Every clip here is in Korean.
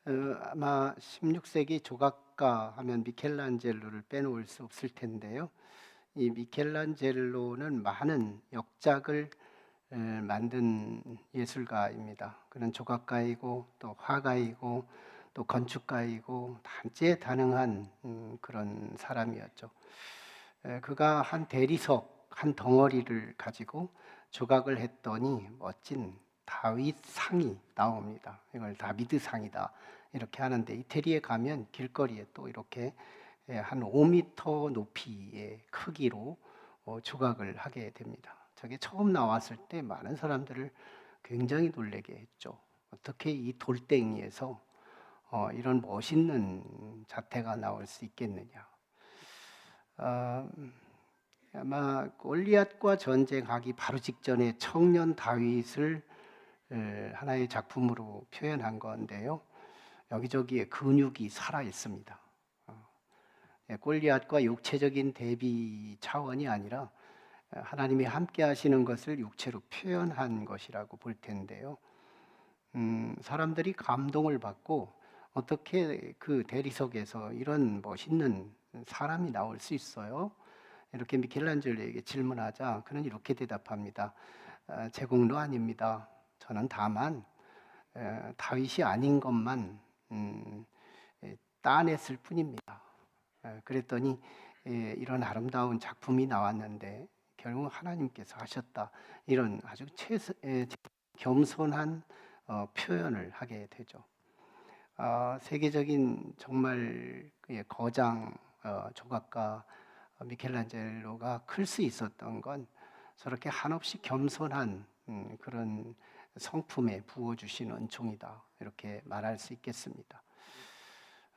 아마 16세기 조각가 하면 미켈란젤로를 빼놓을 수 없을 텐데요. 이 미켈란젤로는 많은 역작을 만든 예술가입니다. 그는 조각가이고 또 화가이고 또 건축가이고 다재다능한 그런 사람이었죠. 그가 한 대리석 한 덩어리를 가지고 조각을 했더니 멋진 다윗 상이 나옵니다. 이걸 다비드 상이다 이렇게 하는데, 이태리에 가면 길거리에 또 이렇게 한 5m 높이의 크기로 조각을 하게 됩니다. 저게 처음 나왔을 때 많은 사람들을 굉장히 놀라게 했죠. 어떻게 이 돌덩이에서 이런 멋있는 자태가 나올 수 있겠느냐. 아마 골리앗과 전쟁하기 바로 직전에 청년 다윗을 하나의 작품으로 표현한 건데요. 여기저기에 근육이 살아 있습니다. 골리앗과 육체적인 대비 차원이 아니라 하나님이 함께 하시는 것을 육체로 표현한 것이라고 볼 텐데요. 사람들이 감동을 받고 어떻게 그 대리석에서 이런 멋있는 사람이 나올 수 있어요? 이렇게 미켈란젤로에게 질문하자 그는 이렇게 대답합니다. 제 공로 아닙니다. 저는 다만 다윗이 아닌 것만 따냈을 뿐입니다. 그랬더니 이런 아름다운 작품이 나왔는데 결국 하나님께서 하셨다. 이런 아주 겸손한 표현을 하게 되죠. 세계적인 정말 거장 조각가 미켈란젤로가 클 수 있었던 건 저렇게 한없이 겸손한 그런 성품에 부어주신 은총이다, 이렇게 말할 수 있겠습니다.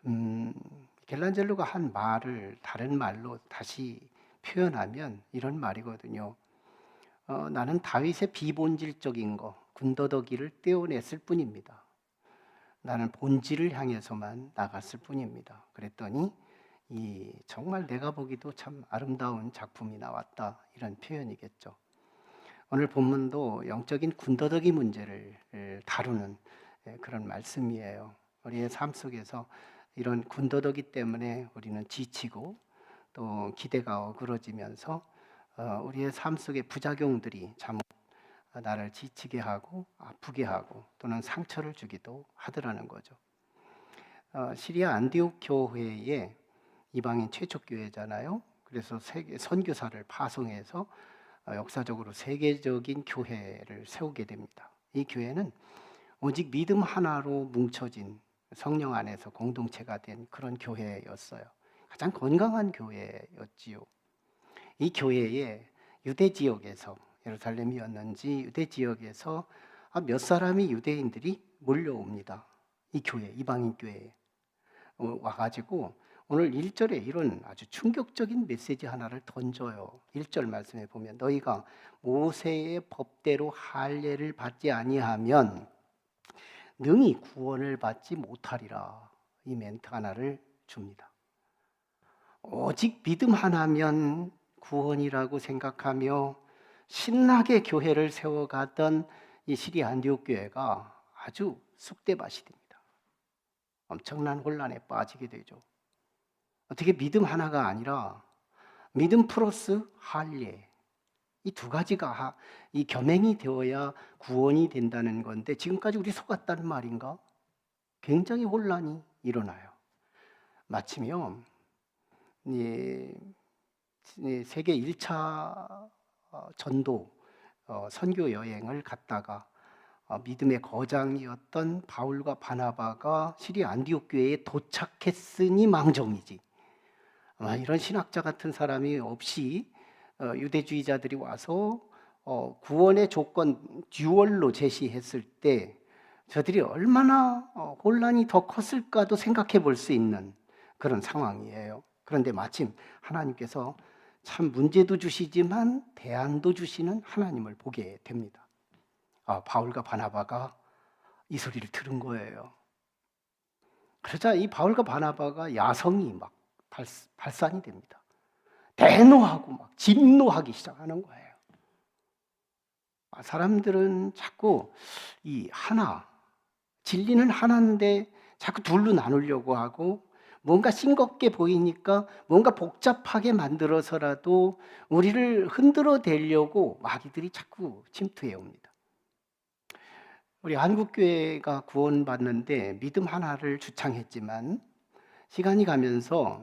미켈란젤로가 한 말을 다른 말로 다시 표현하면 이런 말이거든요. 나는 다윗의 비본질적인 거, 군더더기를 떼어냈을 뿐입니다. 나는 본질을 향해서만 나갔을 뿐입니다. 그랬더니 정말 내가 보기도 참 아름다운 작품이 나왔다, 이런 표현이겠죠. 오늘 본문도 영적인 군더더기 문제를 다루는 그런 말씀이에요. 우리의 삶 속에서 이런 군더더기 때문에 우리는 지치고 또 기대가 어그러지면서 우리의 삶 속의 부작용들이 참 나를 지치게 하고 아프게 하고 또는 상처를 주기도 하더라는 거죠. 시리아 안디옥 교회에 이방인 최초 교회잖아요. 그래서 선교사를 파송해서 역사적으로 세계적인 교회를 세우게 됩니다. 이 교회는 오직 믿음 하나로 뭉쳐진 성령 안에서 공동체가 된 그런 교회였어요. 가장 건강한 교회였지요. 이 교회에 유대 지역에서, 예루살렘이었는지 유대 지역에서 몇 사람이 유대인들이 몰려옵니다. 이 교회, 이방인 교회에 와가지고 오늘 1절에 이런 아주 충격적인 메시지 하나를 던져요. 1절 말씀에 보면 너희가 모세의 법대로 할례를 받지 아니하면 능히 구원을 받지 못하리라. 이 멘트 하나를 줍니다. 오직 믿음 하나면 구원이라고 생각하며 신나게 교회를 세워가던 이 시리아 안디옥 교회가 아주 쑥대밭이 됩니다. 엄청난 혼란에 빠지게 되죠. 어떻게 믿음 하나가 아니라 믿음 플러스 할례, 이 두 가지가 이 겸행이 되어야 구원이 된다는 건데 지금까지 우리 속았다는 말인가? 굉장히 혼란이 일어나요. 마치면 세계 1차 전도 선교 여행을 갔다가 믿음의 거장이었던 바울과 바나바가 시리아 안디옥 교회에 도착했으니 망정이지. 이런 신학자 같은 사람이 없이 유대주의자들이 와서 구원의 조건 듀얼로 제시했을 때 저들이 얼마나 혼란이 더 컸을까도 생각해 볼 수 있는 그런 상황이에요. 그런데 마침 하나님께서 참 문제도 주시지만 대안도 주시는 하나님을 보게 됩니다. 바울과 바나바가 이 소리를 들은 거예요. 그러자 이 바울과 바나바가 야성이 막 발산이 됩니다. 대노하고 막 진노하기 시작하는 거예요. 사람들은 자꾸 이 하나, 진리는 하나인데 자꾸 둘로 나누려고 하고 뭔가 싱겁게 보이니까 뭔가 복잡하게 만들어서라도 우리를 흔들어 대려고 마귀들이 자꾸 침투해 옵니다. 우리 한국교회가 구원받는데 믿음 하나를 주창했지만 시간이 가면서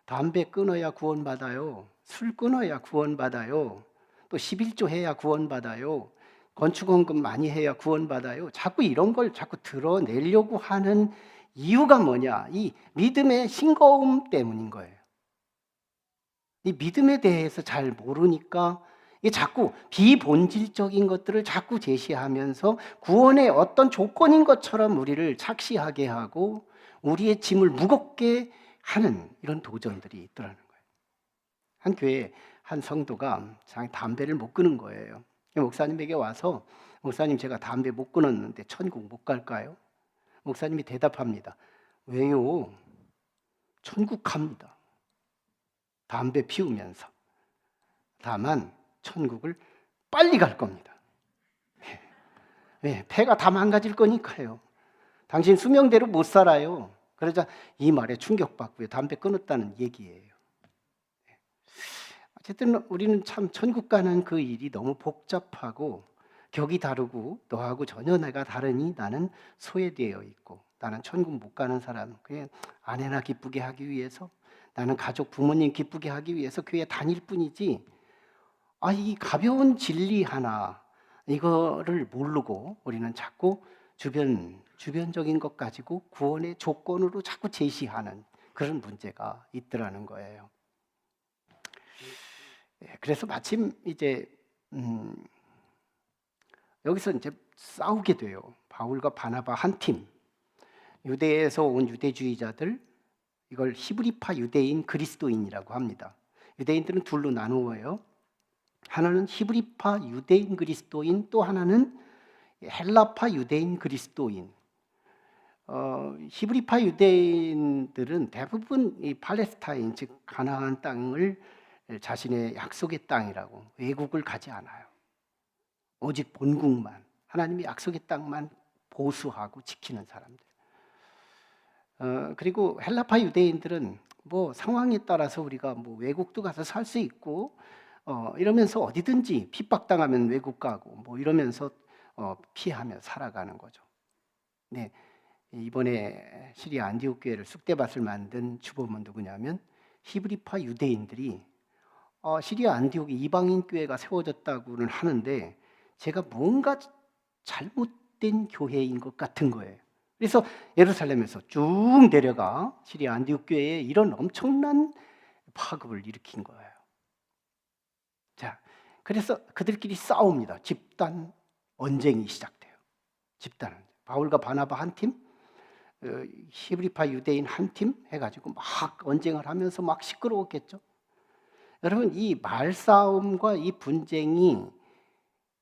담배 끊어야 구원받아요. 술 끊어야 구원받아요. 또 11조 해야 구원받아요. 건축원금 많이 해야 구원받아요. 자꾸 이런 걸 자꾸 드러내려고 하는 이유가 뭐냐? 이 믿음의 싱거움 때문인 거예요. 이 믿음에 대해서 잘 모르니까 이게 자꾸 비본질적인 것들을 자꾸 제시하면서 구원의 어떤 조건인 것처럼 우리를 착시하게 하고 우리의 짐을 무겁게 하는 이런 도전들이 있더라는 거예요. 한 교회에 한 성도가 담배를 못 끊은 거예요. 목사님에게 와서 목사님 제가 담배 못 끊었는데 천국 못 갈까요? 목사님이 대답합니다. 왜요? 천국 갑니다. 담배 피우면서. 다만 천국을 빨리 갈 겁니다. 왜? 폐가 다 망가질 거니까요. 당신 수명대로 못 살아요. 그러자 이 말에 충격받고요. 담배 끊었다는 얘기예요. 어쨌든 우리는 참 천국 가는 그 일이 너무 복잡하고 격이 다르고 너하고 전혀 내가 다르니 나는 소외되어 있고 나는 천국 못 가는 사람, 그냥 아내나 기쁘게 하기 위해서 나는 가족 부모님 기쁘게 하기 위해서 교회 다닐 뿐이지 이 가벼운 진리 하나 이거를 모르고 우리는 자꾸 주변적인 것 가지고 구원의 조건으로 자꾸 제시하는 그런 문제가 있더라는 거예요. 그래서 마침 이제 여기서 이제 싸우게 돼요. 바울과 바나바 한 팀. 유대에서 온 유대주의자들, 이걸 히브리파 유대인 그리스도인이라고 합니다. 유대인들은 둘로 나누어요. 하나는 히브리파 유대인 그리스도인, 또 하나는 헬라파 유대인 그리스도인. 히브리파 유대인들은 대부분 이 팔레스타인, 즉 가나안 땅을 자신의 약속의 땅이라고 외국을 가지 않아요. 오직 본국만, 하나님의 약속의 땅만 보수하고 지키는 사람들. 그리고 헬라파 유대인들은 뭐 상황에 따라서 우리가 뭐 외국도 가서 살 수 있고 이러면서 어디든지 핍박당하면 외국 가고 뭐 이러면서 피하며 살아가는 거죠. 네, 이번에 시리아 안디옥 교회를 쑥대밭을 만든 주범은 누구냐면 히브리파 유대인들이 시리아 안디옥에 이방인 교회가 세워졌다고는 하는데 제가 뭔가 잘못된 교회인 것 같은 거예요. 그래서 예루살렘에서 쭉 내려가 시리아 안디옥 교회에 이런 엄청난 파급을 일으킨 거예요. 자, 그래서 그들끼리 싸웁니다. 집단 언쟁이 시작돼요. 집단 언쟁. 바울과 바나바 한 팀, 히브리파 유대인 한 팀 해가지고 막 언쟁을 하면서 막 시끄러웠겠죠. 여러분, 이 말싸움과 이 분쟁이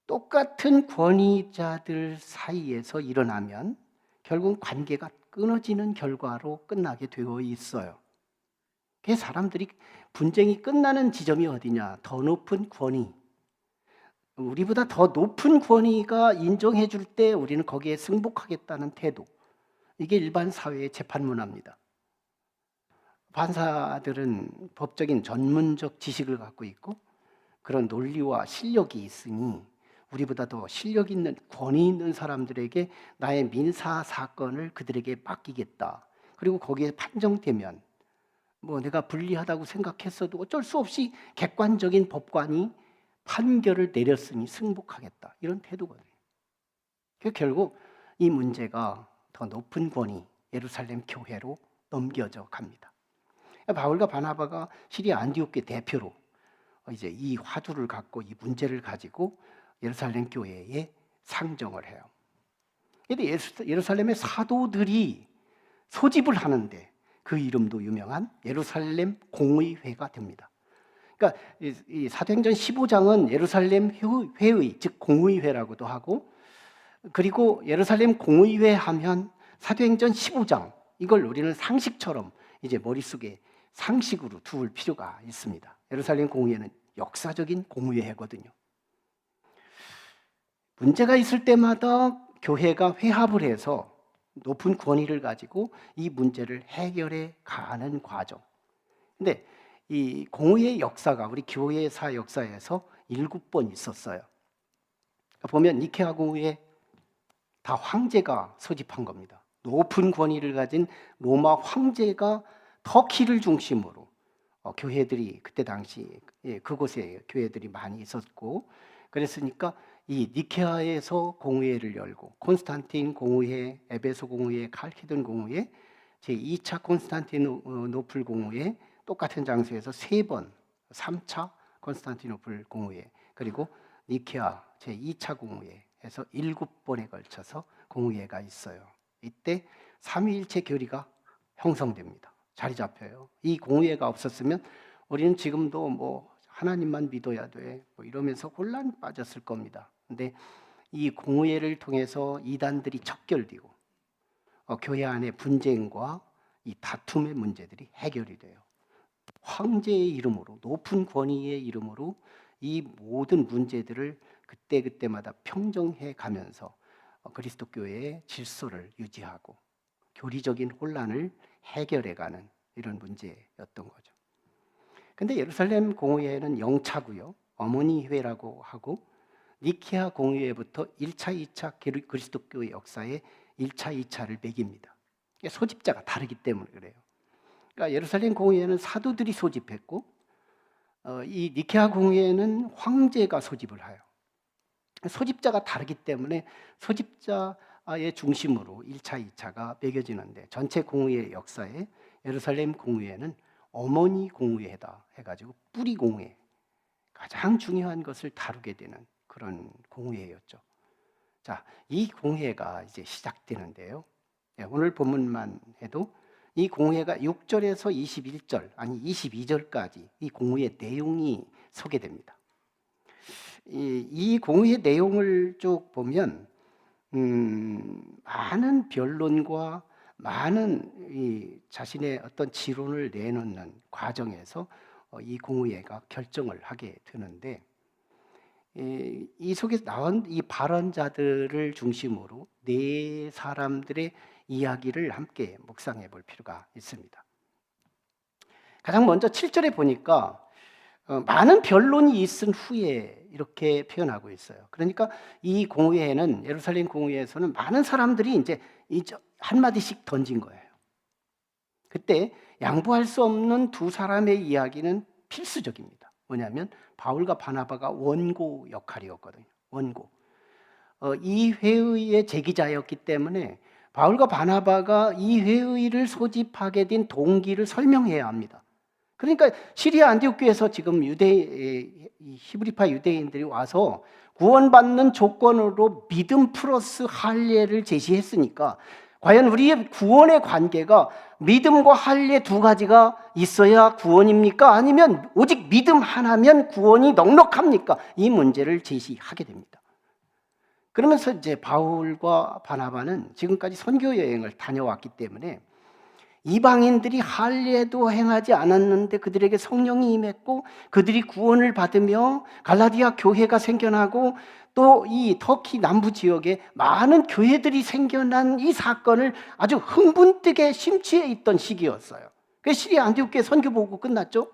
똑같은 권위자들 사이에서 일어나면 결국 관계가 끊어지는 결과로 끝나게 되어 있어요. 그래서 사람들이 분쟁이 끝나는 지점이 어디냐? 더 높은 권위. 우리보다 더 높은 권위가 인정해 줄 때 우리는 거기에 승복하겠다는 태도. 이게 일반 사회의 재판 문화입니다. 판사들은 법적인 전문적 지식을 갖고 있고 그런 논리와 실력이 있으니 우리보다 더 실력 있는 권위 있는 사람들에게 나의 민사 사건을 그들에게 맡기겠다. 그리고 거기에 판정되면 뭐 내가 불리하다고 생각했어도 어쩔 수 없이 객관적인 법관이 판결을 내렸으니 승복하겠다. 이런 태도거든요. 결국 이 문제가 더 높은 권위, 예루살렘 교회로 넘겨져 갑니다. 바울과 바나바가 시리아 안디옥 교회 대표로 이제 이 화두를 갖고 이 문제를 가지고 예루살렘 교회에 상정을 해요. 그런데 예루살렘의 사도들이 소집을 하는데 그 이름도 유명한 예루살렘 공의회가 됩니다. 그러니까 이 사도행전 15장은 예루살렘 회의, 즉 공의회라고도 하고, 그리고 예루살렘 공의회 하면 사도행전 15장, 이걸 우리는 상식처럼 이제 머릿속에 상식으로 두을 필요가 있습니다. 예루살렘 공의회는 역사적인 공의회거든요. 문제가 있을 때마다 교회가 회합을 해서 높은 권위를 가지고 이 문제를 해결해 가는 과정. 근데 이 공의의 역사가 우리 교회사 역사에서 7번 있었어요. 보면 니케아 공의회 다 황제가 소집한 겁니다. 높은 권위를 가진 로마 황제가 터키를 중심으로 교회들이 그때 당시 그곳에 교회들이 많이 있었고, 그랬으니까 이 니케아에서 공의회를 열고 콘스탄틴 공의회, 에베소 공의회, 칼키돈 공의회, 제2차 콘스탄티노플 공의회, 똑같은 장소에서 3번 3차 콘스탄티노플 공의회, 그리고 니케아 제2차 공의회에서 7번에 걸쳐서 공의회가 있어요. 이때 삼위일체 교리가 형성됩니다. 자리 잡혀요. 이 공의회가 없었으면 우리는 지금도 뭐 하나님만 믿어야 돼 뭐 이러면서 혼란 빠졌을 겁니다. 근데 이 공의회를 통해서 이단들이 척결되고 교회 안의 분쟁과 이 다툼의 문제들이 해결이 돼요. 황제의 이름으로, 높은 권위의 이름으로 이 모든 문제들을 그때마다 평정해 가면서 그리스도 교회의 질서를 유지하고 교리적인 혼란을 해결해가는 이런 문제였던 거죠. 근데 예루살렘 공의회는 영차고요, 어머니 회라고 하고, 니케아 공의회부터 1차, 2차 그리스도 교회 역사에 1차, 2차를 매깁니다. 소집자가 다르기 때문에 그래요. 그러니까 예루살렘 공의회는 사도들이 소집했고, 이 니케아 공의회는 황제가 소집을 해요. 소집자가 다르기 때문에 소집자의 중심으로 1차, 2차가 매겨지는데, 전체 공의회 역사에 예루살렘 공의회는 어머니 공의회다 해가지고 뿌리 공의회, 가장 중요한 것을 다루게 되는 그런 공의회였죠. 자, 이 공의회가 이제 시작되는데요. 오늘 본문만 해도 이 공의회가 6절에서 21절, 아니 22절까지 이 공의회 내용이 소개됩니다. 이 공의회 내용을 쭉 보면 많은 변론과 많은 이 자신의 어떤 지론을 내놓는 과정에서 이 공의회가 결정을 하게 되는데, 이 속에 나온 이 발언자들을 중심으로 네 사람들의 이야기를 함께 묵상해 볼 필요가 있습니다. 가장 먼저 7절에 보니까 많은 변론이 있은 후에 이렇게 표현하고 있어요. 그러니까 이 공의회는, 예루살렘 공의회에서는 많은 사람들이 이제 한마디씩 던진 거예요. 그때 양보할 수 없는 두 사람의 이야기는 필수적입니다. 뭐냐면 바울과 바나바가 원고 역할이었거든요. 원고. 이 회의의 제기자였기 때문에 바울과 바나바가 이 회의를 소집하게 된 동기를 설명해야 합니다. 그러니까 시리아 안디옥 교회에서 지금 히브리파 유대인들이 와서 구원받는 조건으로 믿음 플러스 할례를 제시했으니까, 과연 우리의 구원의 관계가 믿음과 할례 두 가지가 있어야 구원입니까? 아니면 오직 믿음 하나면 구원이 넉넉합니까? 이 문제를 제시하게 됩니다. 그러면서 이제 바울과 바나바는 지금까지 선교 여행을 다녀왔기 때문에 이방인들이 할례도 행하지 않았는데 그들에게 성령이 임했고 그들이 구원을 받으며 갈라디아 교회가 생겨나고 또 이 터키 남부 지역에 많은 교회들이 생겨난 이 사건을 아주 흥분되게 심취해 있던 시기였어요. 그래서 시리아 안디옥 교회 선교 보고 끝났죠.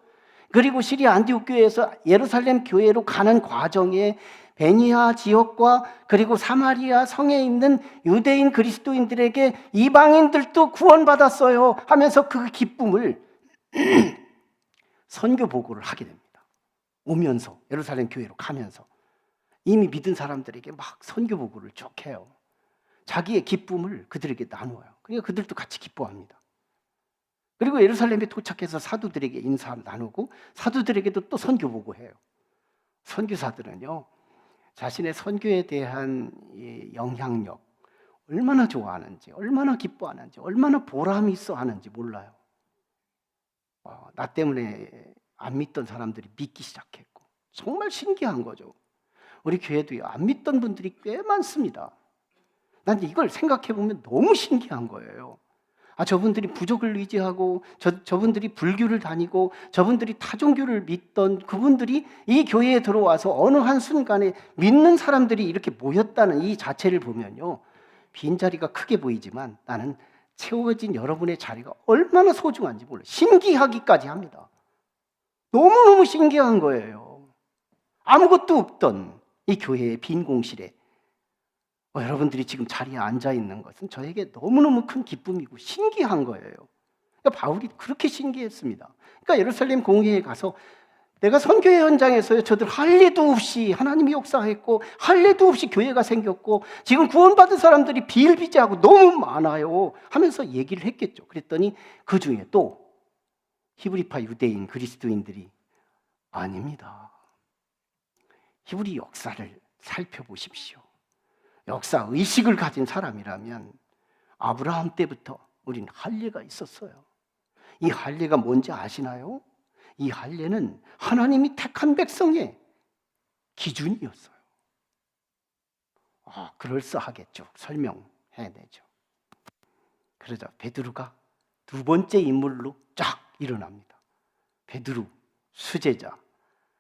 그리고 시리아 안디옥 교회에서 예루살렘 교회로 가는 과정에 베니아 지역과 그리고 사마리아 성에 있는 유대인 그리스도인들에게 이방인들도 구원받았어요 하면서 그 기쁨을 선교 보고를 하게 됩니다. 오면서 예루살렘 교회로 가면서 이미 믿은 사람들에게 막 선교 보고를 쭉 해요. 자기의 기쁨을 그들에게 나누어요. 그러니까 그들도 같이 기뻐합니다. 그리고 예루살렘에 도착해서 사도들에게 인사 나누고 사도들에게도 또 선교 보고해요. 선교사들은요, 자신의 선교에 대한 영향력, 얼마나 좋아하는지, 얼마나 기뻐하는지, 얼마나 보람이 있어 하는지 몰라요. 나 때문에 안 믿던 사람들이 믿기 시작했고, 정말 신기한 거죠. 우리 교회도요, 안 믿던 분들이 꽤 많습니다. 난 이걸 생각해 보면 너무 신기한 거예요. 저분들이 부족을 의지하고 저분들이 불교를 다니고 저분들이 타종교를 믿던 그분들이 이 교회에 들어와서 어느 한순간에 믿는 사람들이 이렇게 모였다는 이 자체를 보면요, 빈자리가 크게 보이지만 나는 채워진 여러분의 자리가 얼마나 소중한지 몰라요. 신기하기까지 합니다. 너무너무 신기한 거예요. 아무것도 없던 이 교회의 빈 공실에 여러분들이 지금 자리에 앉아 있는 것은 저에게 너무너무 큰 기쁨이고 신기한 거예요. 그러니까 바울이 그렇게 신기했습니다. 그러니까 예루살렘 공회에 가서 내가 선교회 현장에서요, 저들 할 일도 없이 하나님이 역사했고 할 일도 없이 교회가 생겼고 지금 구원받은 사람들이 비일비재하고 너무 많아요 하면서 얘기를 했겠죠. 그랬더니 그 중에 또 히브리파 유대인 그리스도인들이 아닙니다. 히브리 역사를 살펴보십시오. 역사 의식을 가진 사람이라면 아브라함 때부터 우린 할례가 있었어요. 이 할례가 뭔지 아시나요? 이 할례는 하나님이 택한 백성의 기준이었어요. 그럴싸하겠죠. 설명해내죠. 그러자 베드로가 두 번째 인물로 쫙 일어납니다. 베드로 수제자,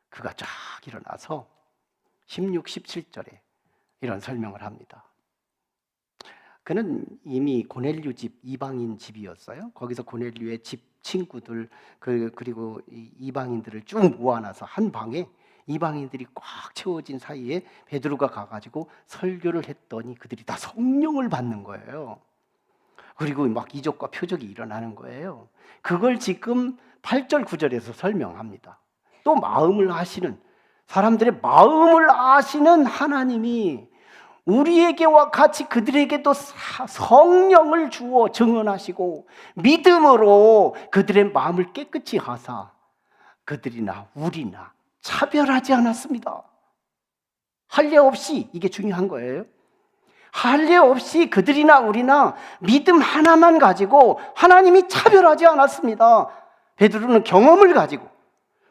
그가 쫙 일어나서 16, 17절에 이런 설명을 합니다. 그는 이미 고넬류 집, 이방인 집이었어요. 거기서 고넬류의 집 친구들 그리고 이방인들을 쭉 모아놔서 한 방에 이방인들이 꽉 채워진 사이에 베드로가 가가지고 설교를 했더니 그들이 다 성령을 받는 거예요. 그리고 막 이적과 표적이 일어나는 거예요. 그걸 지금 8절 9절에서 설명합니다. 또 마음을 아시는, 사람들의 마음을 아시는 하나님이 우리에게와 같이 그들에게도 성령을 주어 증언하시고 믿음으로 그들의 마음을 깨끗이 하사 그들이나 우리나 차별하지 않았습니다. 할례 없이, 이게 중요한 거예요. 할례 없이 그들이나 우리나 믿음 하나만 가지고 하나님이 차별하지 않았습니다. 베드로는 경험을 가지고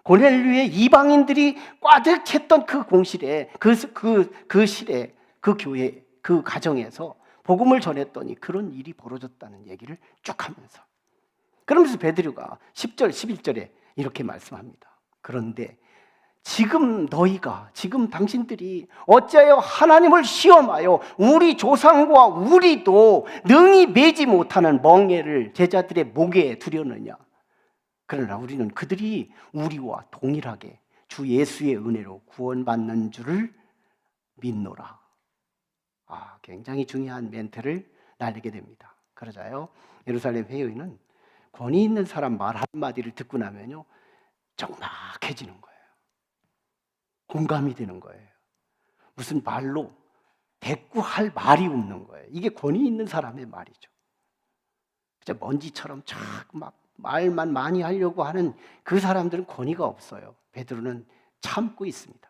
고넬류의 이방인들이 꽈득했던 그 공실에 그 실에 그 교회, 그 가정에서 복음을 전했더니 그런 일이 벌어졌다는 얘기를 쭉 하면서, 그러면서 베드로가 10절, 11절에 이렇게 말씀합니다. 그런데 지금 당신들이 어찌하여 하나님을 시험하여 우리 조상과 우리도 능히 매지 못하는 멍에를 제자들의 목에 두려느냐. 그러나 우리는 그들이 우리와 동일하게 주 예수의 은혜로 구원받는 줄을 믿노라. 굉장히 중요한 멘트를 날리게 됩니다. 그러자요, 예루살렘 회의는 권위 있는 사람 말 한마디를 듣고 나면요, 적막해지는 거예요. 공감이 되는 거예요. 무슨 말로 대꾸할 말이 없는 거예요. 이게 권위 있는 사람의 말이죠. 진짜 먼지처럼 막 말만 많이 하려고 하는 그 사람들은 권위가 없어요. 베드로는 참고 있습니다.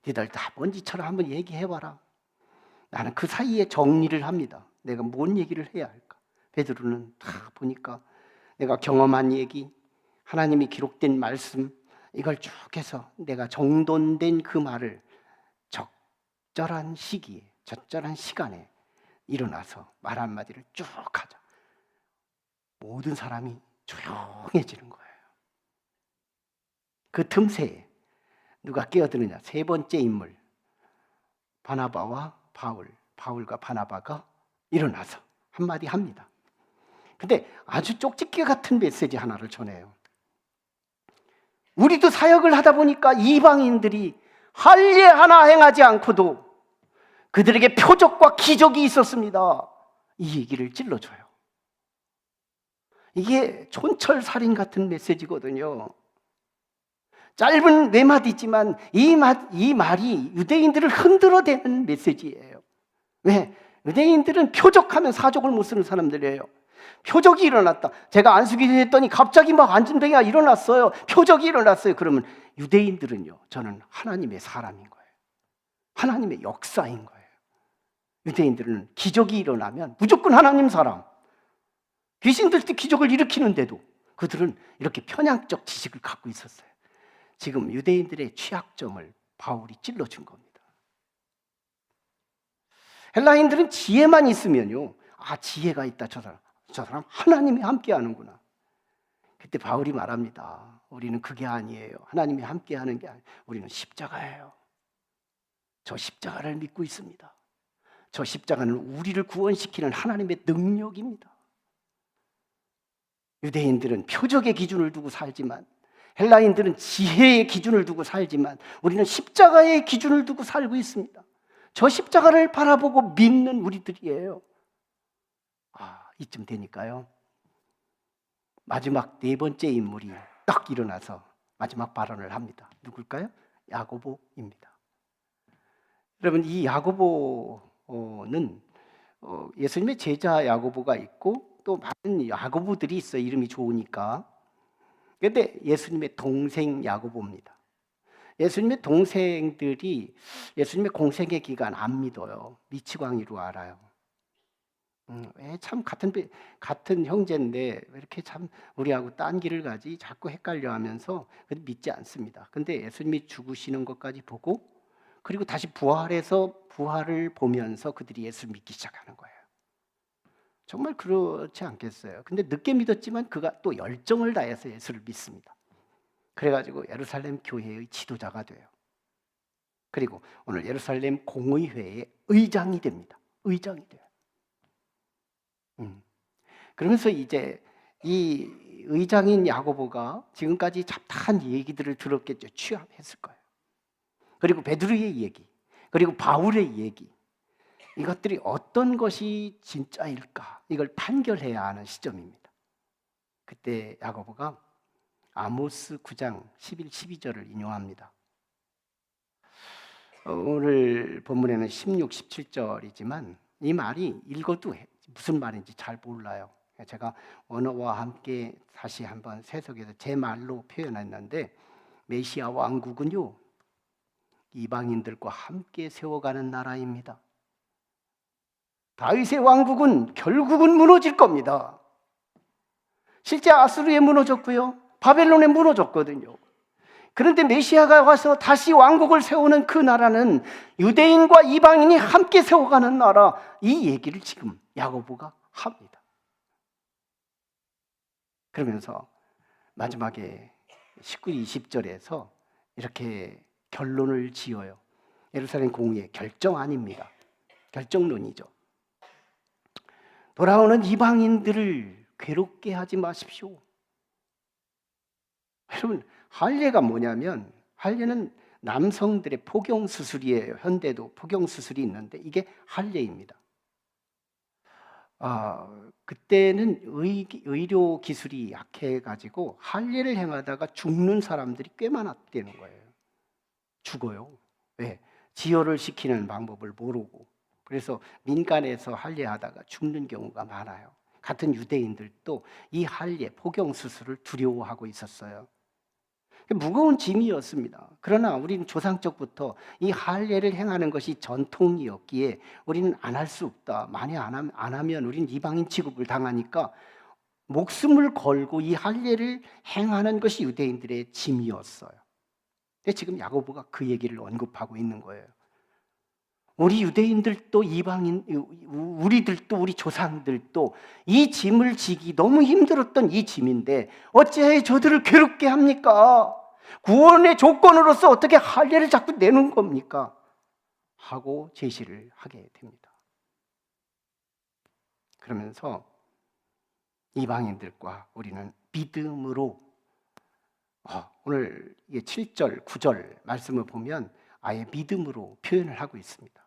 니들 다 먼지처럼 한번 얘기해봐라. 나는 그 사이에 정리를 합니다. 내가 뭔 얘기를 해야 할까? 베드로는 다 보니까 내가 경험한 얘기, 하나님이 기록된 말씀, 이걸 쭉 해서 내가 정돈된 그 말을 적절한 시기에, 적절한 시간에 일어나서 말 한마디를 쭉 하자. 모든 사람이 조용해지는 거예요. 그 틈새에 누가 끼어드느냐? 세 번째 인물, 바나바와 바울과 바나바가 일어나서 한마디 합니다. 근데 아주 쪽집게 같은 메시지 하나를 전해요. 우리도 사역을 하다 보니까 이방인들이 할례 하나 행하지 않고도 그들에게 표적과 기적이 있었습니다. 이 얘기를 찔러줘요. 이게 촌철살인 같은 메시지거든요. 짧은 외마디지만 이 말이 유대인들을 흔들어대는 메시지예요. 왜? 유대인들은 표적하면 사족을 못 쓰는 사람들이에요. 표적이 일어났다. 제가 안수기도 했더니 갑자기 막 안진뱅이가 일어났어요. 표적이 일어났어요. 그러면 유대인들은요, 저는 하나님의 사람인 거예요. 하나님의 역사인 거예요. 유대인들은 기적이 일어나면 무조건 하나님 사람. 귀신 들 때 기적을 일으키는데도 그들은 이렇게 편향적 지식을 갖고 있었어요. 지금 유대인들의 취약점을 바울이 찔러준 겁니다. 헬라인들은 지혜만 있으면요, 지혜가 있다. 저 사람 하나님이 함께 하는구나. 그때 바울이 말합니다. 우리는 그게 아니에요. 하나님이 함께 하는 게 아니에요. 우리는 십자가예요. 저 십자가를 믿고 있습니다. 저 십자가는 우리를 구원시키는 하나님의 능력입니다. 유대인들은 표적의 기준을 두고 살지만, 헬라인들은 지혜의 기준을 두고 살지만, 우리는 십자가의 기준을 두고 살고 있습니다. 저 십자가를 바라보고 믿는 우리들이에요. 이쯤 되니까요, 마지막 네 번째 인물이 딱 일어나서 마지막 발언을 합니다. 누굴까요? 야고보입니다. 여러분, 이 야고보는 예수님의 제자 야고보가 있고 또 많은 야고보들이 있어요. 이름이 좋으니까. 그런데 예수님의 동생 야고보입니다. 예수님의 동생들이 예수님의 공생의 기간 안 믿어요. 미치광이로 알아요. 참 같은 형제인데 왜 이렇게 참 우리하고 딴 길을 가지 자꾸 헷갈려하면서 믿지 않습니다. 근데 예수님이 죽으시는 것까지 보고 그리고 다시 부활해서 부활을 보면서 그들이 예수를 믿기 시작하는 거예요. 정말 그렇지 않겠어요? 근데 늦게 믿었지만 그가 또 열정을 다해서 예수를 믿습니다. 그래가지고 예루살렘 교회의 지도자가 돼요. 그리고 오늘 예루살렘 공의회의 의장이 됩니다. 의장이 돼요. 그러면서 이제 이 의장인 야고보가 지금까지 잡다한 얘기들을 들었겠죠. 취합했을 거예요. 그리고 베드로의 얘기, 그리고 바울의 얘기, 이것들이 어떤 것이 진짜일까? 이걸 판결해야 하는 시점입니다. 그때 야고보가 아모스 9장 11, 12절을 인용합니다. 오늘 본문에는 16, 17절이지만 이 말이 읽어도 무슨 말인지 잘 몰라요. 제가 언어와 함께 다시 한번 해석해서 제 말로 표현했는데, 메시아 왕국은요, 이방인들과 함께 세워가는 나라입니다. 다윗의 왕국은 결국은 무너질 겁니다. 실제 아수르에 무너졌고요, 바벨론에 무너졌거든요. 그런데 메시아가 와서 다시 왕국을 세우는 그 나라는 유대인과 이방인이 함께 세워가는 나라, 이 얘기를 지금 야고보가 합니다. 그러면서 마지막에 19, 20절에서 이렇게 결론을 지어요. 예루살렘 공의의 결정안입니다. 결정론이죠. 돌아오는 이방인들을 괴롭게 하지 마십시오. 여러분, 할례가 뭐냐면, 할례는 남성들의 포경 수술이에요. 현대도 포경 수술이 있는데 이게 할례입니다. 그때는 의료 기술이 약해가지고 할례를 행하다가 죽는 사람들이 꽤 많았다는 거예요. 죽어요. 왜? 지혈을 시키는 방법을 모르고. 그래서 민간에서 할례하다가 죽는 경우가 많아요. 같은 유대인들도 이 할례, 포경 수술을 두려워하고 있었어요. 무거운 짐이었습니다. 그러나 우리는 조상적부터 이 할례를 행하는 것이 전통이었기에 우리는 안 할 수 없다. 만약 안 하면 우리는 이방인 취급을 당하니까 목숨을 걸고 이 할례를 행하는 것이 유대인들의 짐이었어요. 근데 지금 야고보가 그 얘기를 언급하고 있는 거예요. 우리 유대인들도 이방인, 우리들도 우리 조상들도 이 짐을 지기 너무 힘들었던 이 짐인데 어찌해 저들을 괴롭게 합니까? 구원의 조건으로서 어떻게 할례를 자꾸 내는 겁니까? 하고 제시를 하게 됩니다. 그러면서 이방인들과 우리는 믿음으로, 오늘 7절, 9절 말씀을 보면 아예 믿음으로 표현을 하고 있습니다.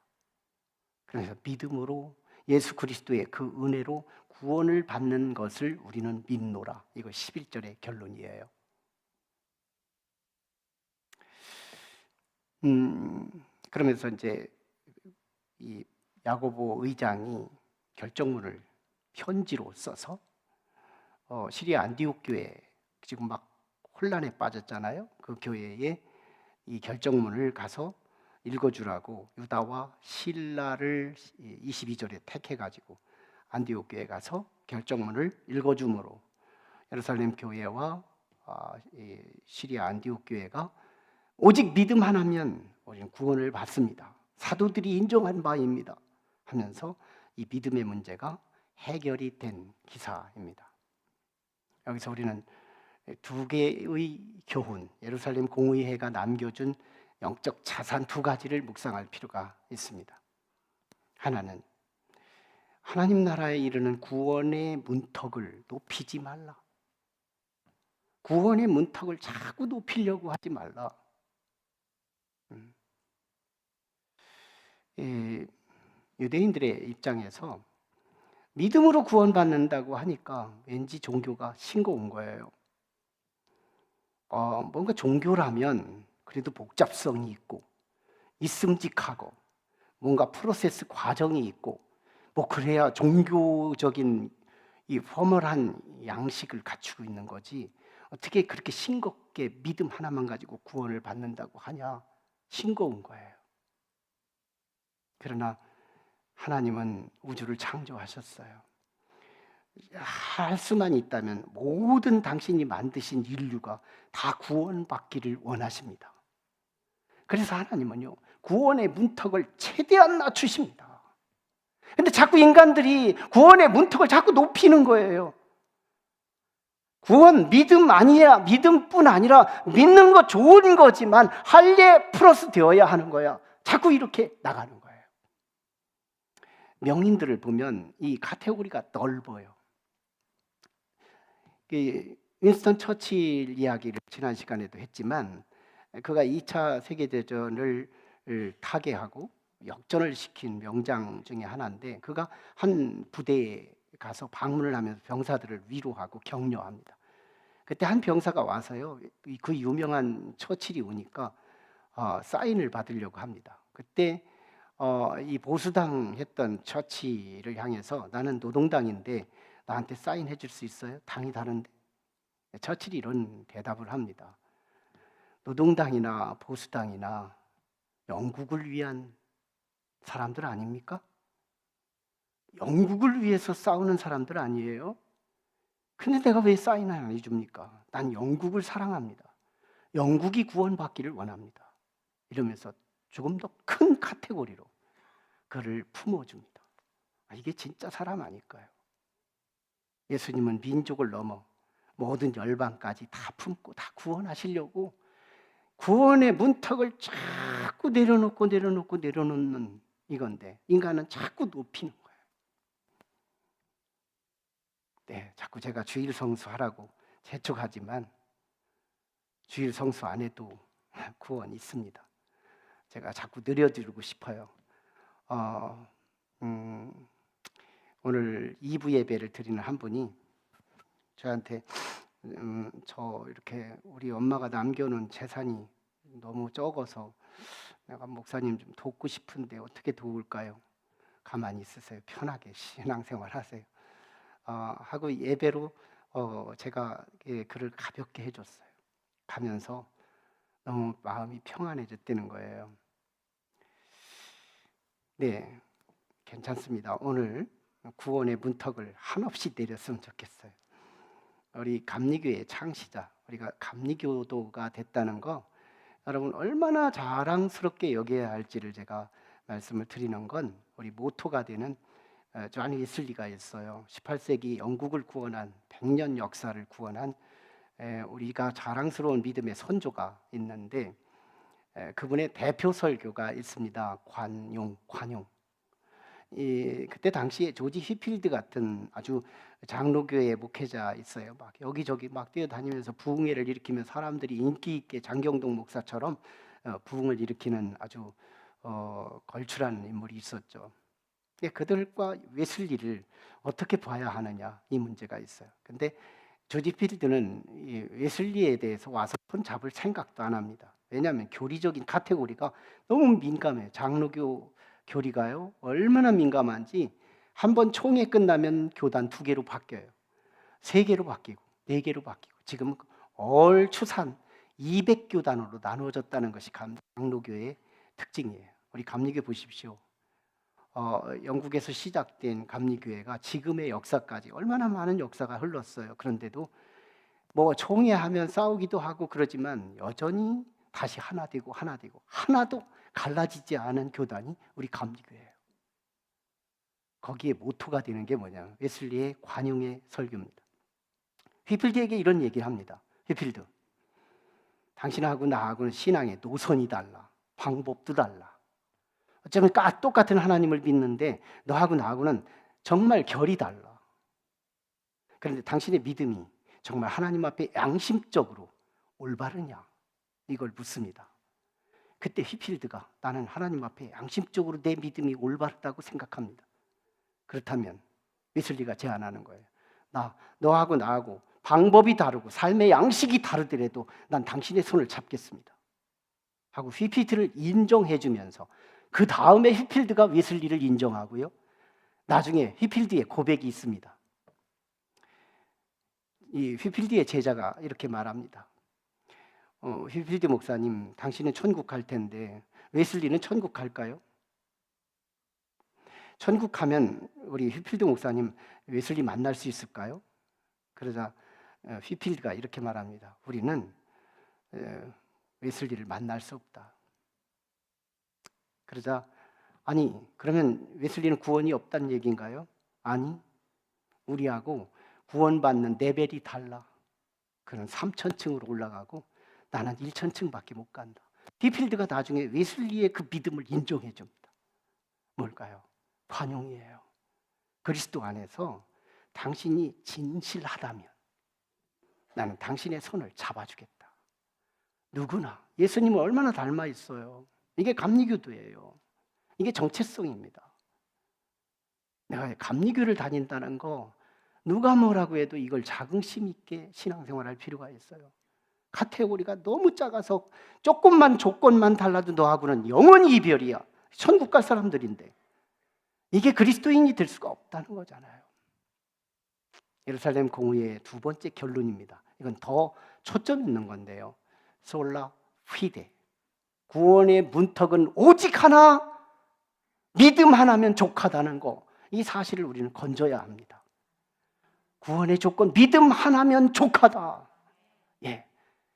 그래서 믿음으로 예수 그리스도의 그 은혜로 구원을 받는 것을 우리는 믿노라. 이거 11절의 결론이에요. 그러면서 이제 이 야고보 의장이 결정문을 편지로 써서 시리아 안디옥 교회, 지금 막 혼란에 빠졌잖아요. 그 교회에 이 결정문을 가서 읽어주라고 유다와 실라를 22절에 택해가지고 안디옥 교회에 가서 결정문을 읽어줌으로 예루살렘 교회와 시리아 안디옥 교회가 오직 믿음 하나면 우리는 구원을 받습니다. 사도들이 인정한 바입니다. 하면서 이 믿음의 문제가 해결이 된 기사입니다. 여기서 우리는 두 개의 교훈, 예루살렘 공의회가 남겨준 영적 자산 두 가지를 묵상할 필요가 있습니다. 하나는 하나님 나라에 이르는 구원의 문턱을 높이지 말라. 구원의 문턱을 자꾸 높이려고 하지 말라. 유대인들의 입장에서 믿음으로 구원받는다고 하니까 왠지 종교가 싱거운 거예요. 뭔가 종교라면 그래도 복잡성이 있고 있음직하고 뭔가 프로세스 과정이 있고 뭐 그래야 종교적인 이 포멀한 양식을 갖추고 있는 거지, 어떻게 그렇게 싱겁게 믿음 하나만 가지고 구원을 받는다고 하냐, 싱거운 거예요. 그러나 하나님은 우주를 창조하셨어요. 할 수만 있다면 모든 당신이 만드신 인류가 다 구원받기를 원하십니다. 그래서 하나님은요, 구원의 문턱을 최대한 낮추십니다. 근데 자꾸 인간들이 구원의 문턱을 자꾸 높이는 거예요. 구원, 믿음 아니야. 믿음뿐 아니라 믿는 거 좋은 거지만 할례 플러스 되어야 하는 거야. 자꾸 이렇게 나가는 거예요. 명인들을 보면 이 카테고리가 넓어요. 윈스턴 처칠 이야기를 지난 시간에도 했지만, 그가 2차 세계대전을 타개하고 역전을 시킨 명장 중에 하나인데, 그가 한 부대에 가서 방문을 하면서 병사들을 위로하고 격려합니다. 그때 한 병사가 와서요, 그 유명한 처칠이 오니까 사인을 받으려고 합니다. 그때 이 보수당 했던 처칠을 향해서 나는 노동당인데 나한테 사인해 줄 수 있어요? 당이 다른데. 처칠이 이런 대답을 합니다. 노동당이나 보수당이나 영국을 위한 사람들 아닙니까? 영국을 위해서 싸우는 사람들 아니에요? 근데 내가 왜 사인을 안 해줍니까? 난 영국을 사랑합니다. 영국이 구원받기를 원합니다. 이러면서 조금 더 큰 카테고리로 그를 품어줍니다. 이게 진짜 사람 아닐까요? 예수님은 민족을 넘어 모든 열방까지 다 품고 다 구원하시려고 구원의 문턱을 자꾸 내려놓는 이건데, 인간은 자꾸 높이는 거예요. 네, 자꾸 제가 주일 성수하라고 재촉하지만 주일 성수 안 해도 구원이 있습니다. 제가 자꾸 늘려드리고 싶어요. 오늘 2부 예배를 드리는 한 분이 저한테 저 이렇게 우리 엄마가 남겨놓은 재산이 너무 적어서 내가 목사님 좀 돕고 싶은데 어떻게 도울까요? 가만히 있으세요. 편하게 신앙생활 하세요. 하고 예배로 제가 그를 가볍게 해줬어요. 가면서 너무 마음이 평안해졌다는 거예요. 네, 괜찮습니다. 오늘 구원의 문턱을 한없이 내렸으면 좋겠어요. 우리 감리교회 창시자, 우리가 감리교도가 됐다는 거 여러분 얼마나 자랑스럽게 여겨야 할지를 제가 말씀을 드리는 건, 우리 모토가 되는 존 웨슬리가 있어요. 18세기 영국을 구원한, 100년 역사를 구원한 우리가 자랑스러운 믿음의 선조가 있는데, 그분의 대표 설교가 있습니다. 관용. 그때 당시에 조지 휘필드 같은 아주 장로교회 목회자 있어요. 막 여기저기 막 뛰어다니면서 부흥회를 일으키면 사람들이 인기 있게 장경동 목사처럼 부흥을 일으키는 아주 걸출한 인물이 있었죠. 그들과 웨슬리를 어떻게 봐야 하느냐, 이 문제가 있어요. 근데 조지 필드는 이 웨슬리에 대해서 와서 손 잡을 생각도 안 합니다. 왜냐하면 교리적인 카테고리가 너무 민감해요. 장로교 교리가요, 얼마나 민감한지 한 번 총회 끝나면 교단 2개로 바뀌어요. 3개로 바뀌고 4개로 바뀌고 지금 얼추산 200교단으로 나누어졌다는 것이 장로교의 특징이에요. 우리 감리교 보십시오. 영국에서 시작된 감리교회가 지금의 역사까지 얼마나 많은 역사가 흘렀어요. 그런데도 뭐 총회하면 싸우기도 하고 그러지만 여전히 다시 하나 되고 하나도 갈라지지 않은 교단이 우리 감리교회예요. 거기에 모토가 되는 게 뭐냐, 웨슬리의 관용의 설교입니다. 휘필드에게 이런 얘기를 합니다. 휘필드, 당신하고 나하고는 신앙의 노선이 달라, 방법도 달라. 어쩌면 똑같은 하나님을 믿는데 너하고 나하고는 정말 결이 달라. 그런데 당신의 믿음이 정말 하나님 앞에 양심적으로 올바르냐? 이걸 묻습니다. 그때 휘필드가 나는 하나님 앞에 양심적으로 내 믿음이 올바르다고 생각합니다. 그렇다면 웨슬리가 제안하는 거예요. 너하고 나하고 방법이 다르고 삶의 양식이 다르더라도 난 당신의 손을 잡겠습니다 하고 휘필드를 인정해 주면서 그 다음에 휘필드가 웨슬리를 인정하고요. 나중에 휘필드의 고백이 있습니다. 이 휘필드의 제자가 이렇게 말합니다. 휘필드 목사님, 당신은 천국 갈 텐데 웨슬리는 천국 갈까요? 천국 가면 우리 휘필드 목사님 웨슬리 만날 수 있을까요? 그러자 휘필드가 이렇게 말합니다. 우리는 웨슬리를 만날 수 없다. 그러자 아니 그러면 웨슬리는 구원이 없다는 얘기인가요? 아니, 우리하고 구원받는 레벨이 달라. 그는 3000층으로 올라가고 나는 1000층밖에 못 간다. 휘필드가 나중에 웨슬리의 그 믿음을 인정해 줍니다. 뭘까요? 환영이에요. 그리스도 안에서 당신이 진실하다면 나는 당신의 손을 잡아주겠다. 누구나 예수님을 얼마나 닮아 있어요. 이게 감리교도예요. 이게 정체성입니다. 내가 감리교를 다닌다는 거 누가 뭐라고 해도 이걸 자긍심 있게 신앙생활할 필요가 있어요. 카테고리가 너무 작아서 조금만 조건만 달라도 너하고는 영원히 이별이야. 천국 갈 사람들인데 이게 그리스도인이 될 수가 없다는 거잖아요. 예루살렘 공의의 두 번째 결론입니다. 이건 더 초점 있는 건데요. 솔라 피데, 구원의 문턱은 오직 하나, 믿음 하나면 족하다는 거, 이 사실을 우리는 건져야 합니다. 구원의 조건 믿음 하나면 족하다. 예,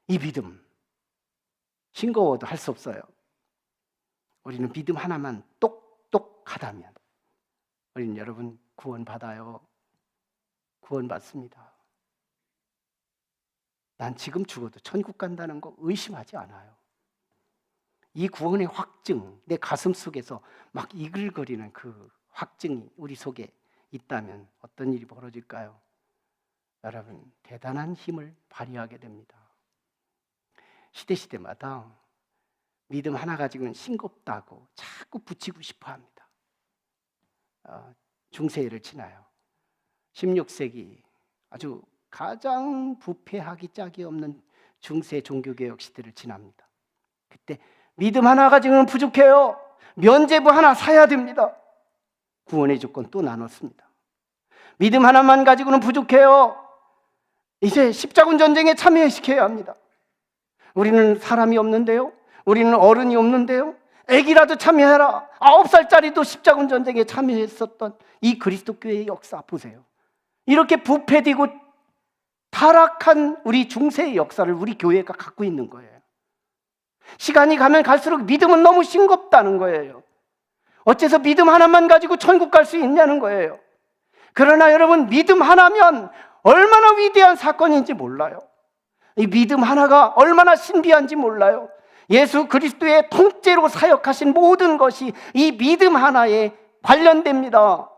이 믿음 싱거워도 할 수 없어요. 우리는 믿음 하나만 똑똑하다면 우리는 여러분 구원받아요. 구원받습니다. 난 지금 죽어도 천국 간다는 거 의심하지 않아요. 이 구원의 확증, 내 가슴 속에서 막 이글거리는 그 확증이 우리 속에 있다면 어떤 일이 벌어질까요? 여러분, 대단한 힘을 발휘하게 됩니다. 시대마다 믿음 하나 가지고는 싱겁다고 자꾸 붙이고 싶어 합니다. 중세를 지나요. 16세기 아주 가장 부패하기 짝이 없는 중세 종교개혁 시대를 지납니다. 그때 믿음 하나 가지고는 부족해요. 면죄부 하나 사야 됩니다. 구원의 조건 또 나눴습니다. 믿음 하나만 가지고는 부족해요. 이제 십자군 전쟁에 참여시켜야 합니다. 우리는 사람이 없는데요. 우리는 어른이 없는데요. 애기라도 참여해라. 9살짜리도 십자군 전쟁에 참여했었던 이 그리스도교회의 역사 보세요. 이렇게 부패되고 타락한 우리 중세의 역사를 우리 교회가 갖고 있는 거예요. 시간이 가면 갈수록 믿음은 너무 싱겁다는 거예요. 어째서 믿음 하나만 가지고 천국 갈 수 있냐는 거예요. 그러나 여러분, 믿음 하나면 얼마나 위대한 사건인지 몰라요. 이 믿음 하나가 얼마나 신비한지 몰라요. 예수 그리스도의 통째로 사역하신 모든 것이 이 믿음 하나에 관련됩니다.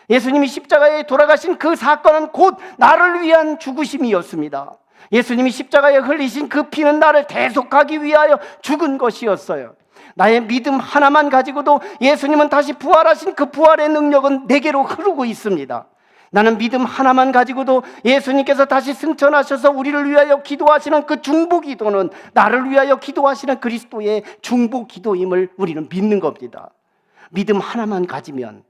예수님이 십자가에 돌아가신 그 사건은 곧 나를 위한 죽으심이었습니다. 예수님이 십자가에 흘리신 그 피는 나를 대속하기 위하여 죽은 것이었어요. 나의 믿음 하나만 가지고도 예수님은 다시 부활하신 그 부활의 능력은 내게로 흐르고 있습니다. 나는 믿음 하나만 가지고도 예수님께서 다시 승천하셔서 우리를 위하여 기도하시는 그 중보기도는 나를 위하여 기도하시는 그리스도의 중보기도임을 우리는 믿는 겁니다. 믿음 하나만 가지면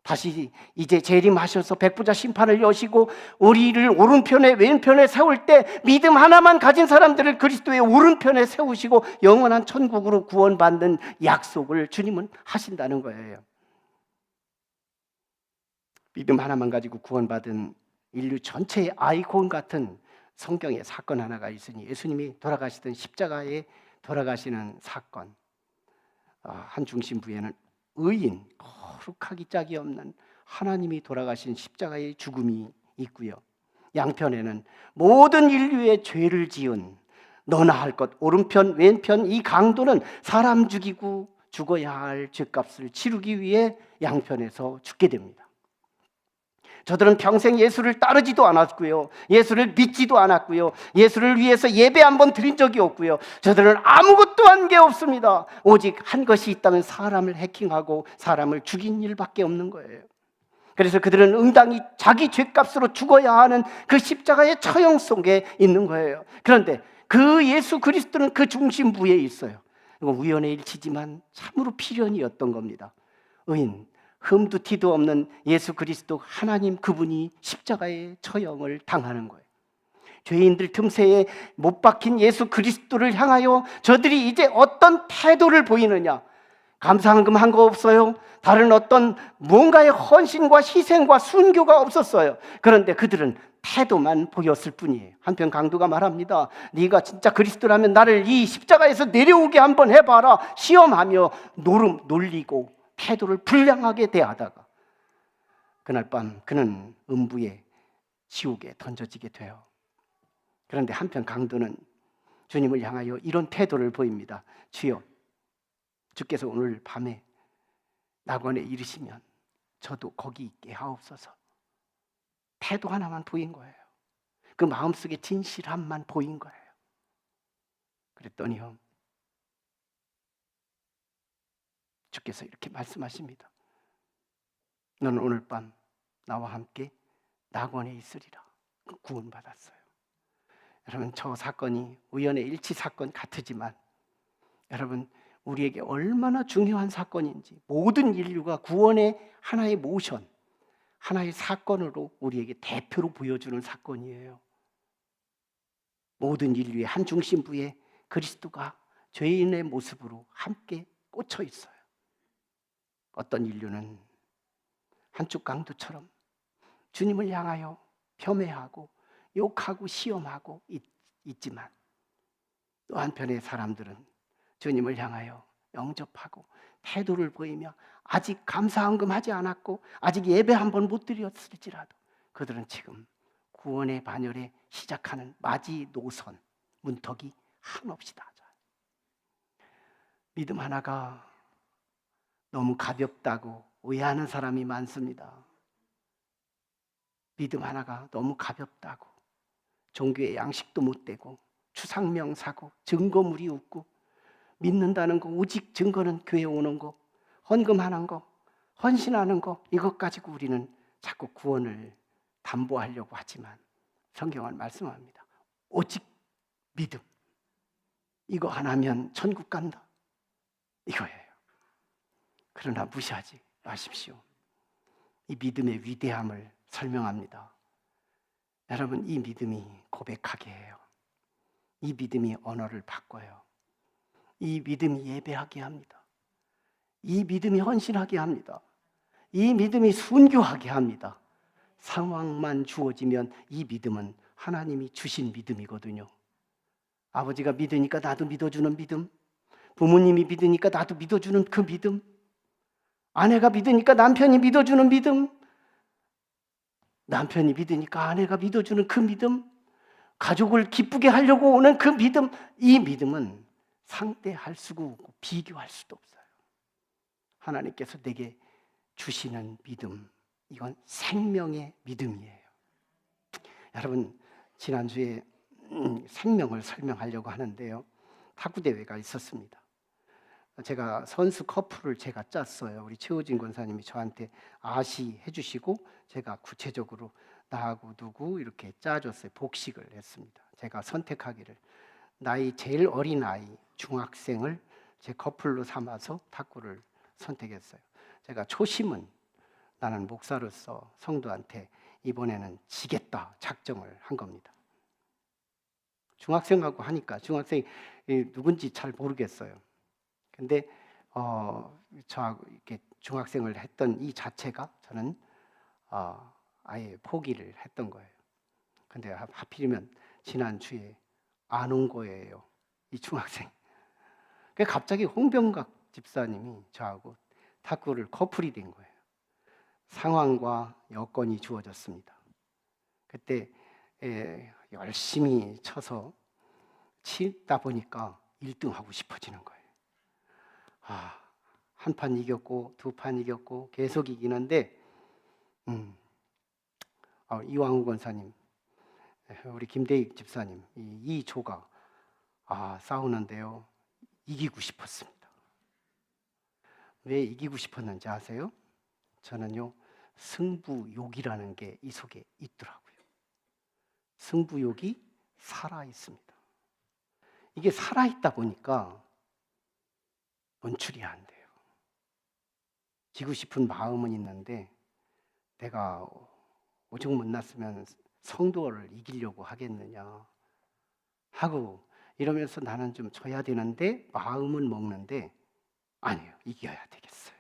다시 이제 재림하셔서 백부자 심판을 여시고 우리를 오른편에 왼편에 세울 때 믿음 하나만 가진 사람들을 그리스도의 오른편에 세우시고 영원한 천국으로 구원받는 약속을 주님은 하신다는 거예요. 믿음 하나만 가지고 구원받은 인류 전체의 아이콘 같은 성경의 사건 하나가 있으니 예수님이 돌아가시던 십자가에 돌아가시는 사건, 한 중심부에는 의인, 거룩하기 짝이 없는 하나님이 돌아가신 십자가의 죽음이 있고요. 양편에는 모든 인류의 죄를 지은 너나 할 것, 오른편 왼편 이 강도는 사람 죽이고 죽어야 할 죄값을 치르기 위해 양편에서 죽게 됩니다. 저들은 평생 예수를 따르지도 않았고요, 예수를 믿지도 않았고요, 예수를 위해서 예배 한 번 드린 적이 없고요. 저들은 아무것도 한 게 없습니다. 오직 한 것이 있다면 사람을 해킹하고 사람을 죽인 일밖에 없는 거예요. 그래서 그들은 응당히 자기 죄값으로 죽어야 하는 그 십자가의 처형 속에 있는 거예요. 그런데 그 예수 그리스도는 그 중심부에 있어요. 이건 우연의 일치지만 참으로 필연이었던 겁니다. 의인, 흠도 티도 없는 예수 그리스도 하나님, 그분이 십자가의 처형을 당하는 거예요. 죄인들 틈새에 못 박힌 예수 그리스도를 향하여 저들이 이제 어떤 태도를 보이느냐? 감사한금 한 거 없어요. 다른 어떤 뭔가의 헌신과 희생과 순교가 없었어요. 그런데 그들은 태도만 보였을 뿐이에요. 한편 강도가 말합니다. 네가 진짜 그리스도라면 나를 이 십자가에서 내려오게 한번 해봐라. 시험하며 놀리고 태도를 불량하게 대하다가 그날 밤 그는 음부의 지옥에 던져지게 돼요. 그런데 한편 강도는 주님을 향하여 이런 태도를 보입니다. 주여, 주께서 오늘 밤에 낙원에 이르시면 저도 거기 있게 하옵소서. 태도 하나만 보인 거예요. 그 마음속의 진실함만 보인 거예요. 그랬더니요, 주께서 이렇게 말씀하십니다. 너는 오늘 밤 나와 함께 낙원에 있으리라. 구원받았어요. 여러분, 저 사건이 우연의 일치 사건 같으지만 여러분, 우리에게 얼마나 중요한 사건인지, 모든 인류가 구원의 하나의 모션, 하나의 사건으로 우리에게 대표로 보여주는 사건이에요. 모든 인류의 한 중심부에 그리스도가 죄인의 모습으로 함께 꽂혀 있어요. 어떤 인류는 한쪽 강도처럼 주님을 향하여 폄훼하고 욕하고 시험하고 있지만, 또 한편의 사람들은 주님을 향하여 영접하고 태도를 보이며 아직 감사한금 하지 않았고 아직 예배 한 번 못 드렸을지라도 그들은 지금 구원의 반열에 시작하는 마지노선 문턱이 한없이 낮아요. 믿음 하나가 너무 가볍다고 오해하는 사람이 많습니다. 믿음 하나가 너무 가볍다고 종교의 양식도 못 되고 추상명 사고 증거물이 없고 믿는다는 거, 오직 증거는 교회 오는 거, 헌금하는 거, 헌신하는 거, 이것 가지고 우리는 자꾸 구원을 담보하려고 하지만 성경은 말씀합니다. 오직 믿음, 이거 하나면 천국 간다, 이거예요. 그러나 무시하지 마십시오. 이 믿음의 위대함을 설명합니다. 여러분, 이 믿음이 고백하게 해요. 이 믿음이 언어를 바꿔요. 이 믿음이 예배하게 합니다. 이 믿음이 헌신하게 합니다. 이 믿음이 순교하게 합니다. 상황만 주어지면 이 믿음은 하나님이 주신 믿음이거든요. 아버지가 믿으니까 나도 믿어주는 믿음, 부모님이 믿으니까 나도 믿어주는 그 믿음, 아내가 믿으니까 남편이 믿어주는 믿음, 남편이 믿으니까 아내가 믿어주는 그 믿음, 가족을 기쁘게 하려고 오는 그 믿음, 이 믿음은 상대할 수가 없고 비교할 수도 없어요. 하나님께서 내게 주시는 믿음, 이건 생명의 믿음이에요. 여러분, 지난주에 생명을 설명하려고 하는데요, 탁구대회가 있었습니다. 제가 선수 커플을 제가 짰어요. 우리 최호진 권사님이 저한테 아시해 주시고 제가 구체적으로 나하고 누구 이렇게 짜줬어요. 복식을 했습니다. 제가 선택하기를 나이 제일 어린 아이 중학생을 제 커플로 삼아서 탁구를 선택했어요. 제가 초심은 나는 목사로서 성도한테 이번에는 지겠다 작정을 한 겁니다. 중학생하고 하니까 중학생이 누군지 잘 모르겠어요. 근데 저하고 이렇게 중학생을 했던 이 자체가 저는 아예 포기를 했던 거예요. 근데 하필이면 지난주에 안 온 거예요, 이 중학생. 갑자기 홍병각 집사님이 저하고 탁구를 커플이 된 거예요. 상황과 여건이 주어졌습니다. 그때 열심히 쳐서 치다 보니까 1등 하고 싶어지는 거예요. 한 판 이겼고 두 판 이겼고 계속 이기는데 이왕우 권사님, 우리 김대익 집사님, 이 조가 싸우는데요, 이기고 싶었습니다. 왜 이기고 싶었는지 아세요? 저는요, 승부욕이라는 게 이 속에 있더라고요. 승부욕이 살아있습니다. 이게 살아있다 보니까 연출이 안 돼요. 지고 싶은 마음은 있는데 내가 오죽 못났으면 성도를 이기려고 하겠느냐 하고 이러면서 나는 좀 져야 되는데 마음은 먹는데 아니에요. 이겨야 되겠어요.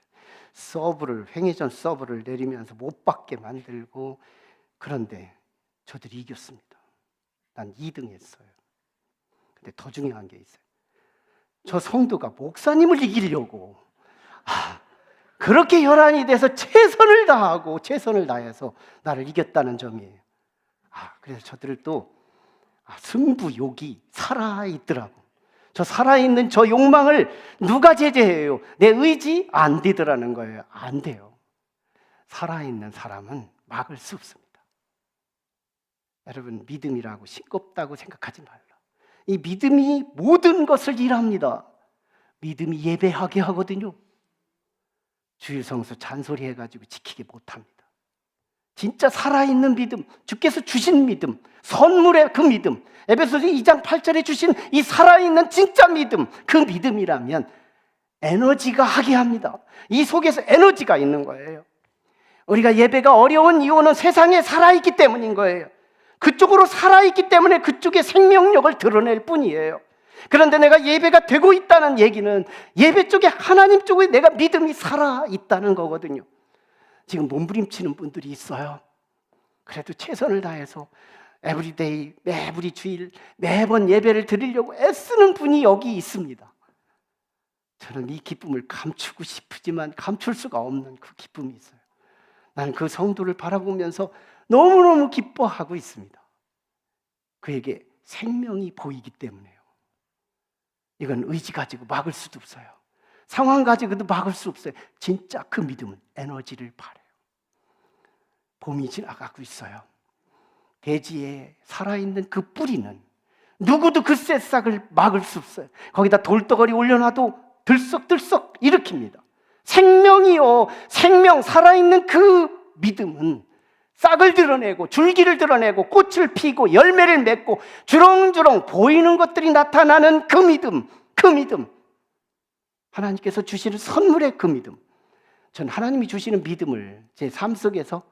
횡회전 서브를 내리면서 못 받게 만들고, 그런데 저들이 이겼습니다. 난 2등 했어요. 근데 더 중요한 게 있어요. 저 성도가 목사님을 이기려고 그렇게 혈안이 돼서 최선을 다해서 나를 이겼다는 점이에요. 그래서 저들을 또 승부욕이 살아있더라고. 저 살아있는 저 욕망을 누가 제재해요? 내 의지? 안 되더라는 거예요. 안 돼요. 살아있는 사람은 막을 수 없습니다. 여러분, 믿음이라고 싱겁다고 생각하지 말라. 이 믿음이 모든 것을 일합니다. 믿음이 예배하게 하거든요. 주일 성수 잔소리 해가지고 지키게 못합니다. 진짜 살아있는 믿음, 주께서 주신 믿음, 선물의 그 믿음, 에베소서 2장 8절에 주신 이 살아있는 진짜 믿음, 그 믿음이라면 에너지가 하게 합니다. 이 속에서 에너지가 있는 거예요. 우리가 예배가 어려운 이유는 세상에 살아있기 때문인 거예요. 그쪽으로 살아있기 때문에 그쪽의 생명력을 드러낼 뿐이에요. 그런데 내가 예배가 되고 있다는 얘기는 예배 쪽에, 하나님 쪽에 내가 믿음이 살아있다는 거거든요. 지금 몸부림치는 분들이 있어요. 그래도 최선을 다해서 에브리데이, 매부리 주일, 매번 예배를 드리려고 애쓰는 분이 여기 있습니다. 저는 이 기쁨을 감추고 싶지만 감출 수가 없는 그 기쁨이 있어요. 나는 그 성도를 바라보면서 너무너무 기뻐하고 있습니다. 그에게 생명이 보이기 때문에요. 이건 의지 가지고 막을 수도 없어요. 상황 가지고도 막을 수 없어요. 진짜 그 믿음은 에너지를 발해요. 봄이 지나가고 있어요. 대지에 살아있는 그 뿌리는 누구도 그 새싹을 막을 수 없어요. 거기다 돌덩어리 올려놔도 들썩들썩 일으킵니다. 생명이요, 생명, 살아있는 그 믿음은 싹을 드러내고 줄기를 드러내고 꽃을 피고 열매를 맺고 주렁주렁 보이는 것들이 나타나는 그 믿음, 하나님께서 주시는 선물의 그 믿음. 전 하나님이 주시는 믿음을 제 삶 속에서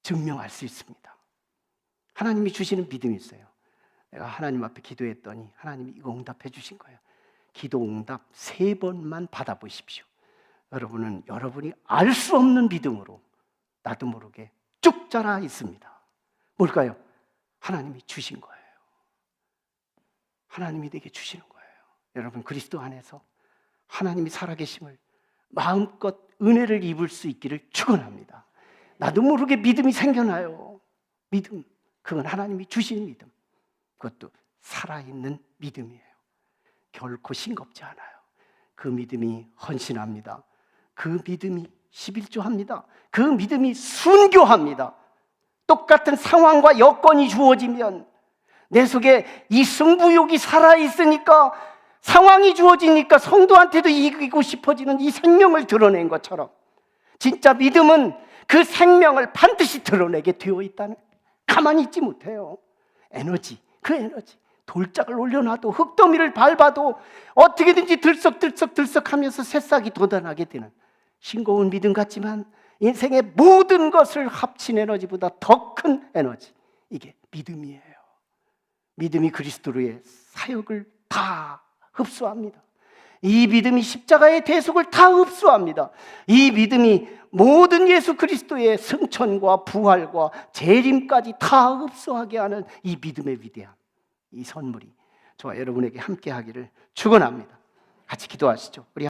증명할 수 있습니다. 하나님이 주시는 믿음이 있어요. 내가 하나님 앞에 기도했더니 하나님이 이거 응답해 주신 거예요. 기도 응답 3번만 받아보십시오. 여러분은 여러분이 알 수 없는 믿음으로 나도 모르게 쭉 자라 있습니다. 뭘까요? 하나님이 주신 거예요. 하나님이 내게 주시는 거예요. 여러분, 그리스도 안에서 하나님이 살아계심을 마음껏 은혜를 입을 수 있기를 축원합니다. 나도 모르게 믿음이 생겨나요. 믿음, 그건 하나님이 주신 믿음. 그것도 살아있는 믿음이에요. 결코 싱겁지 않아요. 그 믿음이 헌신합니다. 그 믿음이 11조합니다. 그 믿음이 순교합니다. 똑같은 상황과 여건이 주어지면 내 속에 이 승부욕이 살아있으니까, 상황이 주어지니까 성도한테도 이기고 싶어지는 이 생명을 드러낸 것처럼, 진짜 믿음은 그 생명을 반드시 드러내게 되어 있다는, 가만히 있지 못해요. 에너지, 그 에너지, 돌짝을 올려놔도 흙더미를 밟아도 어떻게든지 들썩하면서 새싹이 돋아나게 되는 싱거운 믿음 같지만 인생의 모든 것을 합친 에너지보다 더 큰 에너지, 이게 믿음이에요. 믿음이 그리스도로의 사역을 다 흡수합니다. 이 믿음이 십자가의 대속을 다 흡수합니다. 이 믿음이 모든 예수 그리스도의 승천과 부활과 재림까지 다 흡수하게 하는 이 믿음의 위대함, 이 선물이 저와 여러분에게 함께 하기를 축원합니다. 같이 기도하시죠. 우리